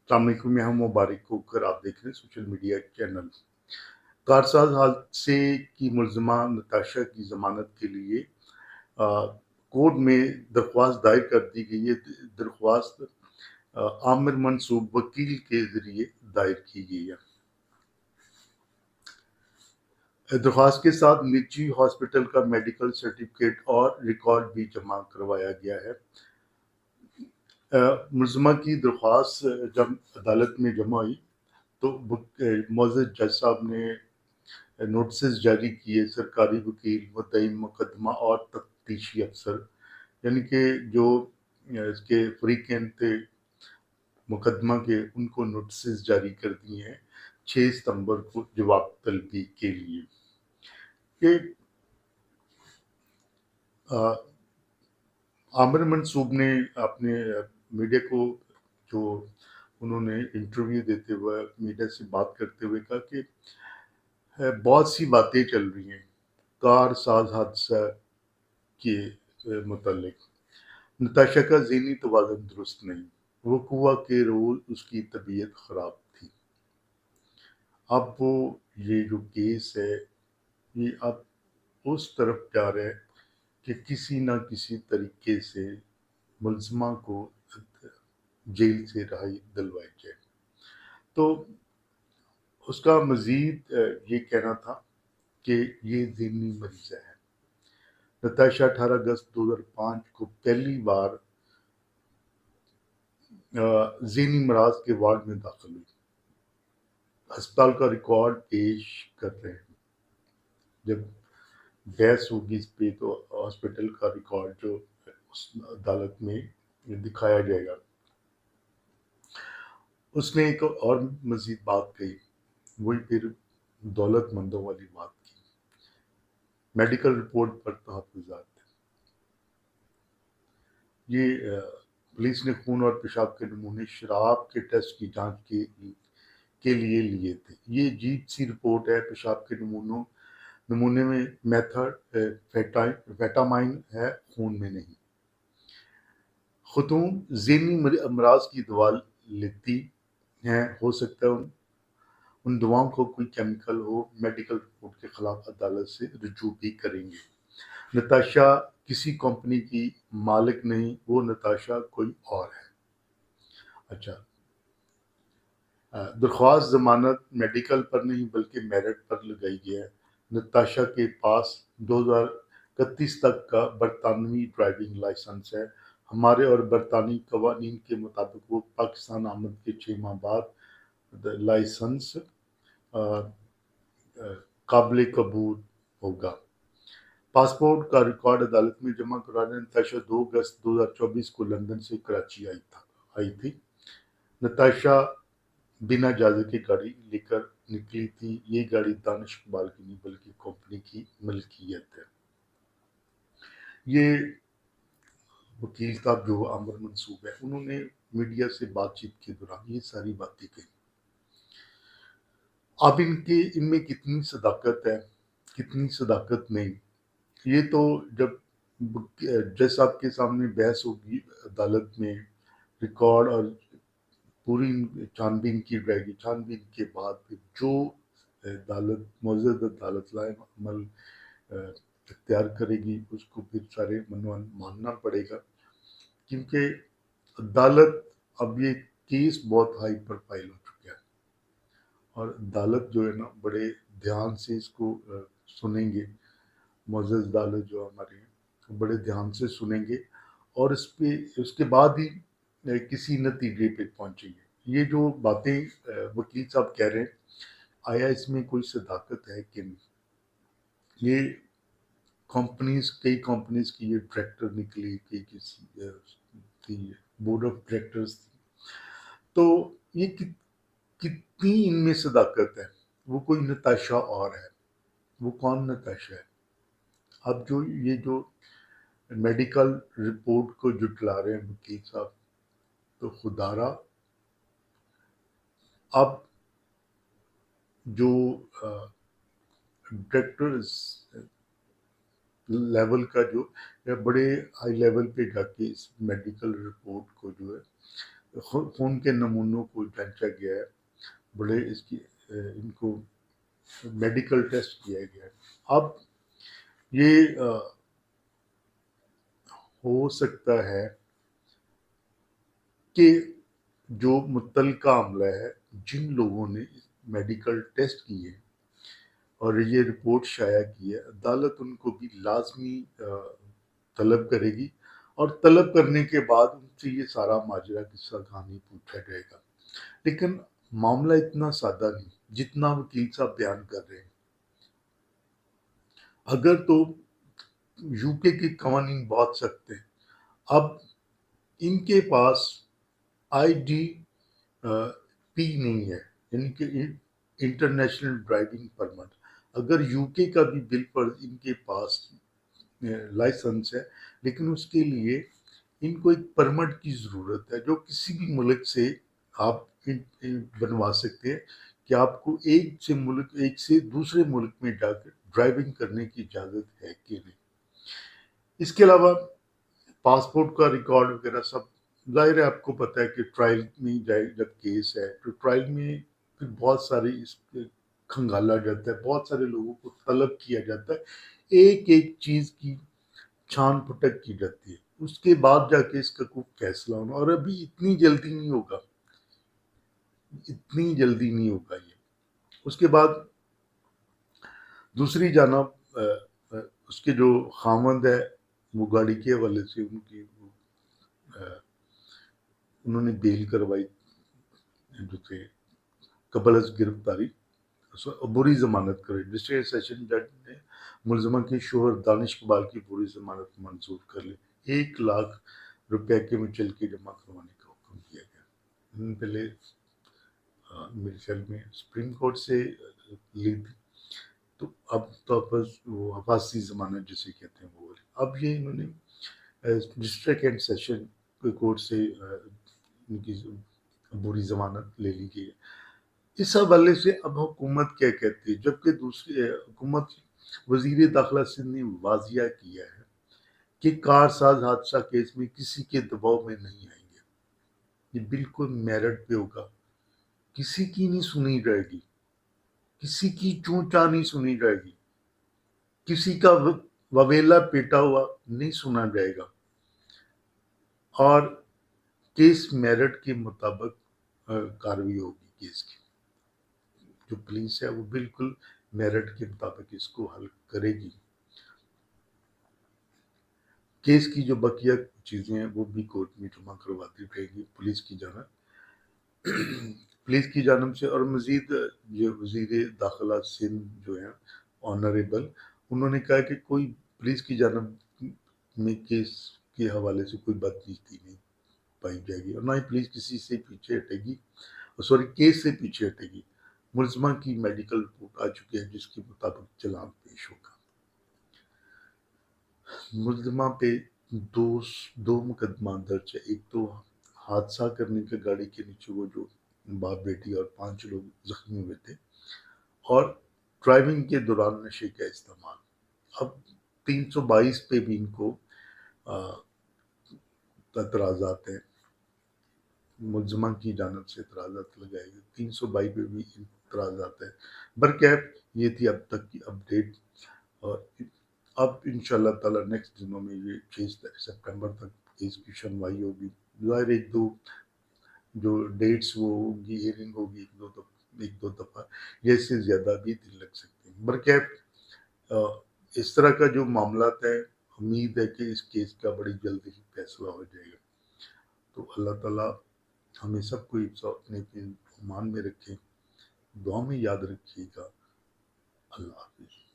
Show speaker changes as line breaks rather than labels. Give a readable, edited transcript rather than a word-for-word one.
السلام علیکم، میں ہوں مبارک ہوکر آپ دیکھ رہے ہیں سوشل میڈیا چینل۔ کارساز حادثے کی ملزمہ نتاشا کی ضمانت کے لیے کورٹ میں درخواست دائر کر دی گئی ہے۔ درخواست عامر منصوب وکیل کے ذریعے دائر کی گئی ہے۔ درخواست کے ساتھ نجی ہاسپٹل کا میڈیکل سرٹیفکیٹ اور ریکارڈ بھی جمع کروایا گیا ہے۔ ملزمہ کی درخواست جب عدالت میں جمع ہوئی تو معزز جج صاحب نے نوٹسز جاری کیے۔ سرکاری وکیل، مدعی مقدمہ اور تفتیشی افسر، یعنی کہ جو اس کے فریقین تھے مقدمہ کے، ان کو نوٹسز جاری کر دیے ہیں 6 ستمبر کو جواب طلبی کے لیے۔ کہ عامر منصوب نے اپنے میڈیا کو جو انہوں نے انٹرویو دیتے ہوئے میڈیا سے بات کرتے ہوئے کہا کہ بہت سی باتیں چل رہی ہیں کار ساز حادثہ کے متعلق۔ نتاشا کا ذہنی توازن درست نہیں، وقوع کے روز اس کی طبیعت خراب تھی۔ اب وہ یہ جو کیس ہے یہ اب اس طرف جا رہا ہے کہ کسی نہ کسی طریقے سے ملزمہ کو جیل سے رہائی دلوائی جائے۔ تو اس کا مزید یہ کہنا تھا کہ یہ ذہنی مریض ہے۔ نتاشا 18 اگست 2005 کو پہلی بار ذہنی امراض کے وارڈ میں داخل ہوئی۔ ہسپتال کا ریکارڈ پیش کر رہے ہیں۔ جب بحث ہوگی اس پہ تو ہاسپٹل کا ریکارڈ جو اس عدالت میں دکھایا جائے گا۔ اس نے ایک اور مزید بات کہی، وہی پھر دولت مندوں والی بات کی، میڈیکل رپورٹ پر تحفظات۔ یہ پولیس نے خون اور پیشاب کے نمونے شراب کے ٹیسٹ کی جانچ کے لیے لیے تھے۔ یہ عجیب سی رپورٹ ہے۔ پیشاب کے نمونے میں میتھڈ فیٹامائن ہے، خون میں نہیں۔ خاتون ذہنی امراض کی دوا لیتی ہیں، ہو سکتا ہے ان دواؤں کو کوئی کیمیکل ہو۔ میڈیکل رپورٹ کے خلاف عدالت سے رجوع بھی کریں گے۔ نتاشا کسی کمپنی کی مالک نہیں، وہ نتاشا کوئی اور ہے۔ اچھا، درخواست ضمانت میڈیکل پر نہیں بلکہ میرٹ پر لگائی گئی ہے۔ نتاشا کے پاس 2031 تک کا برطانوی ڈرائیونگ لائسنس ہے۔ ہمارے اور برطانوی قوانین کے مطابق وہ پاکستان آمد کے 6 ماہ بعد لائسنس قابل قبول ہوگا۔ پاسپورٹ کا ریکارڈ عدالت میں جمع کرانے نتاشا 2 اگست 2024 کو لندن سے کراچی آئی تھی۔ نتاشا بنا اجازت کی گاڑی لے کر نکلی تھی۔ یہ گاڑی دانش اقبال کی نہیں بلکہ کمپنی کی ملکیت ہے۔ یہ وکیل صاحب جو عامر منصوب ہے، انہوں نے میڈیا سے بات چیت کے دوران یہ ساری باتیں کہی۔ اب ان میں کتنی صداقت ہے، کتنی صداقت نہیں، یہ تو جب جج صاحب کے سامنے بحث ہوگی عدالت میں، ریکارڈ اور پوری چھان بین کی جائے گی۔ چھان بین کے بعد پھر جو معزز عدالت لائے عمل اختیار کرے گی، اس کو پھر سارے ماننا پڑے گا، کیونکہ عدالت اب یہ کیس بہت ہائی پروفائل ہو چکا ہے، اور عدالت جو ہے نا بڑے دھیان سے اس کو سنیں گے۔ معزز عدالت جو ہمارے ہیں بڑے دھیان سے سنیں گے اور اس کے بعد ہی کسی نتیجے پہ پہنچیں گے۔ یہ جو باتیں وکیل صاحب کہہ رہے ہیں، آیا اس میں کوئی صداقت ہے کہ نہیں؟ یہ کئی کمپنیز کی یہ ڈائریکٹر نکلی، کہ کسی بورڈ آف ڈائریکٹرز تھی، تو یہ کتنی ان میں صداقت ہے؟ وہ کوئی نتاشا اور ہے، وہ کون نتاشا ہے؟ اب یہ جو میڈیکل رپورٹ کو جٹلا رہے ہیں وکیل صاحب، تو خدا را اب جو ڈائریکٹر لیول کا جو بڑے ہائی لیول پہ جا کے اس میڈیکل رپورٹ کو جو ہے خون کے نمونوں کو جانچا گیا ہے، بڑے اس کی ان کو میڈیکل ٹیسٹ کیا گیا ہے۔ اب یہ ہو سکتا ہے کہ جو متعلقہ عملہ ہے، جن لوگوں نے میڈیکل ٹیسٹ کیے اور یہ رپورٹ شائع کی ہے، عدالت ان کو بھی لازمی طلب کرے گی، اور طلب کرنے کے بعد ان سے یہ سارا ماجرا قصہ کہانی پوچھا جائے گا۔ لیکن معاملہ اتنا سادہ نہیں جتنا وکیل صاحب بیان کر رہے ہیں۔ اگر تو یو کے قوانین بہت سخت ہیں۔ اب ان کے پاس آئی ڈی پی نہیں ہے، یعنی کہ انٹرنیشنل ڈرائیونگ پرمٹ۔ اگر یو کے کا بھی بل پر ان کے پاس لائسنس ہے، لیکن اس کے لیے ان کو ایک پرمٹ کی ضرورت ہے، جو کسی بھی ملک سے آپ بنوا سکتے ہیں، کہ آپ کو ایک سے دوسرے ملک میں جا کر ڈرائیونگ کرنے کی اجازت ہے کہ نہیں۔ اس کے علاوہ پاسپورٹ کا ریکارڈ وغیرہ سب ظاہر ہے، آپ کو پتہ ہے کہ ٹرائل میں جائے جب کیس ہے تو ٹرائل میں پھر بہت ساری اس پہ کھنگالا جاتا ہے، بہت سارے لوگوں کو طلب کیا جاتا ہے، ایک ایک چیز کی چھان پھٹک کی جاتی ہے، اس کے بعد جا کے اس کا کوئی فیصلہ ہونا، اور ابھی اتنی جلدی نہیں ہوگا، اتنی جلدی نہیں ہوگا یہ۔ اس کے بعد دوسری جانب اس کے جو خاوند ہے، وہ گاڑی کے حوالے سے انہوں نے بیل کروائی جو تھے قبل از گرفتاری، عبوری ضمانت کرے۔ ڈسٹرکٹ سیشن جج نے ملزمہ کے شوہر دانش اقبال کی عبوری ضمانت منظور کر لی، 1,00,000 روپے کے مچلکی جمع کروانے کا حکم دیا گیا۔ انہوں نے پہلے میرے خیال میں سپریم کورٹ سے لی تھی، تو اب تو وہ حفاظتی ضمانت جسے کہتے ہیں وہ، اب یہ انہوں نے ڈسٹرکٹ اینڈ سیشن کورٹ سے ان کی عبوری ضمانت لے لی گئی ہے۔ اس حوالے سے اب حکومت کیا کہتی ہے، جبکہ دوسری حکومت وزیر داخلہ سندھ نے واضح کیا ہے کہ کار ساز حادثہ کیس میں کسی کے دباؤ میں نہیں آئیں گے، یہ بالکل میرٹ پہ ہوگا، کسی کی نہیں سنی جائے گی، کسی کی چون چاں نہیں سنی جائے گی، کسی کا وویلا پیٹا ہوا نہیں سنا جائے گا، اور کیس میرٹ کے مطابق کاروائی ہوگی۔ کیس کی جو پولیس ہے وہ بالکل میرٹ کے مطابق اس کو حل کرے گی۔ کیس کی جو بقیہ چیزیں ہیں وہ بھی کورٹ میں جمع کرواتی رہے گی پولیس کی جانب سے۔ اور مزید یہ وزیر داخلہ سندھ جو ہیں آنریبل، انہوں نے کہا کہ کوئی پولیس کی جانب میں کیس کے حوالے سے کوئی بدتیزی نہیں پائی جائے گی، اور نہ ہی پولیس کسی سے پیچھے ہٹے گی، کیس سے پیچھے ہٹے گی۔ ملزمہ کی میڈیکل رپورٹ آ چکی ہے جس کے مطابق چلان پیش ہوگا۔ ملزمہ پہ دو مقدمہ درج ہے، ایک تو حادثہ کرنے کے گاڑی کے نیچے وہ جو باپ بیٹی اور 5 لوگ زخمی ہوئے تھے، اور ڈرائیونگ کے دوران نشے کا استعمال۔ اب 322 پہ بھی ان کو اعتراضات ہیں، ملزمہ کی جانب سے اعتراضات لگائے گئے، 322 پہ بھی اعتراضات ہیں۔ برکیف یہ تھی اب تک کی اپڈیٹ، اور اب انشاءاللہ تعالی نیکسٹ دنوں میں یہ 6 سپٹمبر تک اس کی سنوائی ہوگی۔ ظاہر ایک دو جو ڈیٹس وہ ہوگی، ہیئرنگ ہوگی ایک دو دفعہ، یا اس سے زیادہ بھی دن لگ سکتے ہیں۔ برکیف اس طرح کا جو معاملات ہیں، امید ہے کہ اس کیس کا بڑی جلدی ہی فیصلہ ہو جائے گا۔ تو اللہ تعالیٰ ہمیں سب کو اپنے امان میں رکھیں، دعا میں یاد رکھیے گا۔ اللہ حافظ۔